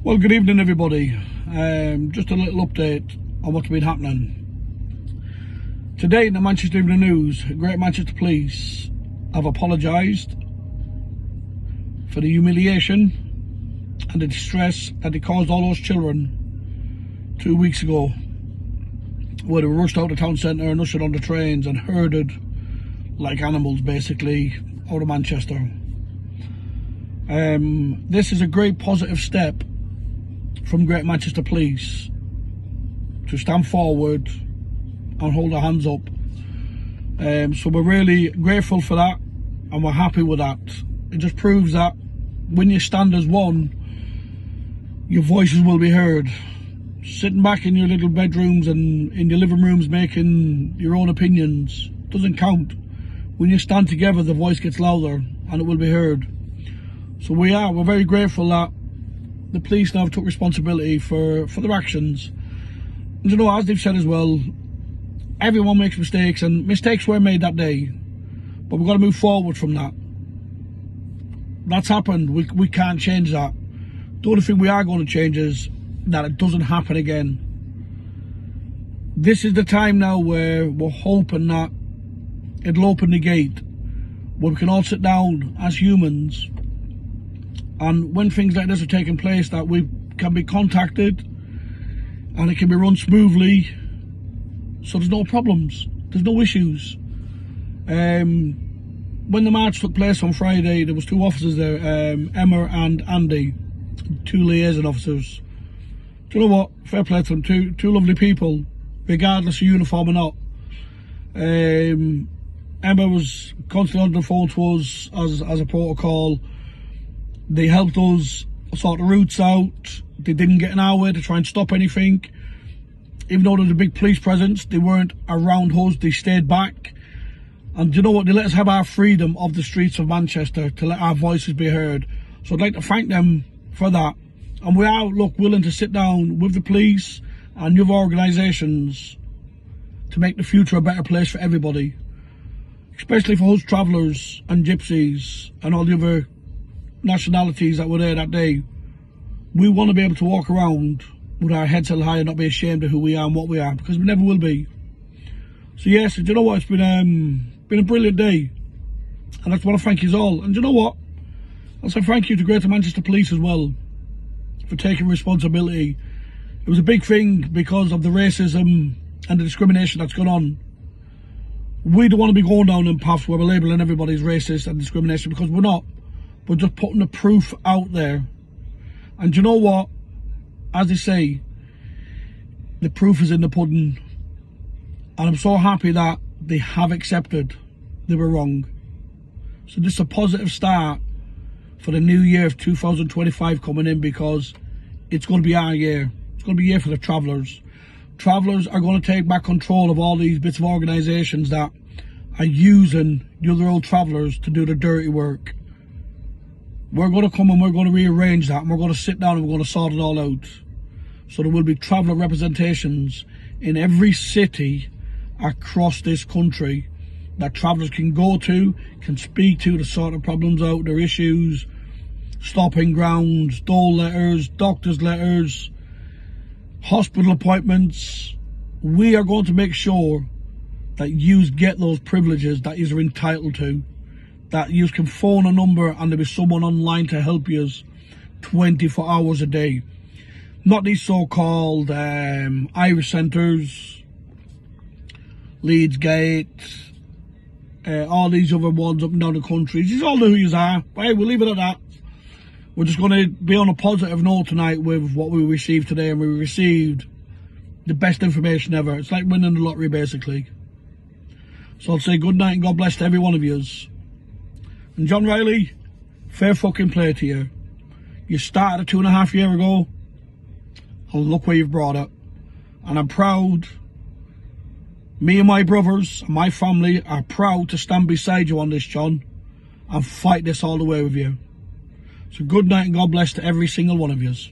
Well, good evening everybody. Just a little update on what's been happening. Today in the Manchester Evening News, Great Manchester Police have apologised for the humiliation and the distress that they caused all those children 2 weeks ago, where they were rushed out of the town centre and ushered on the trains and herded like animals basically out of Manchester. This is a great positive step from Great Manchester Police to stand forward and hold their hands up. So we're really grateful for that and we're happy with that. It just proves that when you stand as one, your voices will be heard. Sitting back in your little bedrooms and in your living rooms making your own opinions doesn't count. When you stand together, the voice gets louder and it will be heard. So we're very grateful that the police now took responsibility for their actions. And you know, as they've said as well, everyone makes mistakes and mistakes were made that day, but we've got to move forward from that. That's happened, we can't change that. The only thing we are going to change is that it doesn't happen again. This is the time now where we're hoping that it'll open the gate, where we can all sit down as humans, and when things like this are taking place, that we can be contacted and it can be run smoothly, so there's no problems, there's no issues. When the march took place on Friday, there was two officers there, Emma and Andy, two liaison officers. Do you know what? Fair play to them, two lovely people, regardless of uniform or not. Emma was constantly on the phone to us as a protocol. They helped us sort the routes out. They didn't get in our way to try and stop anything. Even though there was a big police presence, they weren't around us, they stayed back. And you know what? They let us have our freedom of the streets of Manchester, to let our voices be heard. So I'd like to thank them for that. And we are, willing to sit down with the police and other organisations to make the future a better place for everybody. Especially for us travellers and gypsies and all the other nationalities that were there that day. We want to be able to walk around with our heads held high and not be ashamed of who we are and what we are, because we never will be. So yes, do you know what? It's been a brilliant day, and I just want to thank you all. And do you know what? I'll say thank you to Greater Manchester Police as well for taking responsibility. It was a big thing because of the racism and the discrimination that's gone on. We don't want to be going down in paths where we're labelling everybody as racist and discrimination, because we're not. We're just putting the proof out there. And you know what? As they say, the proof is in the pudding. And I'm so happy that they have accepted they were wrong. So this is a positive start for the new year of 2025 coming in, because it's going to be our year. It's going to be a year for the travellers. Travellers are going to take back control of all these bits of organisations that are using the other old travellers to do the dirty work. We're going to come and we're going to rearrange that, and we're going to sit down and we're going to sort it all out. So there will be traveller representations in every city across this country that travellers can go to, can speak to sort of problems out, their issues, stopping grounds, dole letters, doctor's letters, hospital appointments. We are going to make sure that you get those privileges that you're entitled to, that you can phone a number and there'll be someone online to help you 24 hours a day. Not these so-called Irish centres, Leeds Gate, all these other ones up and down the country. You all know who you are. But hey, we'll leave it at that. We're just going to be on a positive note tonight with what we received today, and we received the best information ever. It's like winning the lottery, basically. So I'll say good night and God bless to every one of yous. And John Riley, fair fucking play to you. You started 2.5 years ago, and look where you've brought it. And I'm proud. Me and my brothers and my family are proud to stand beside you on this, John, and fight this all the way with you. So good night and God bless to every single one of yous.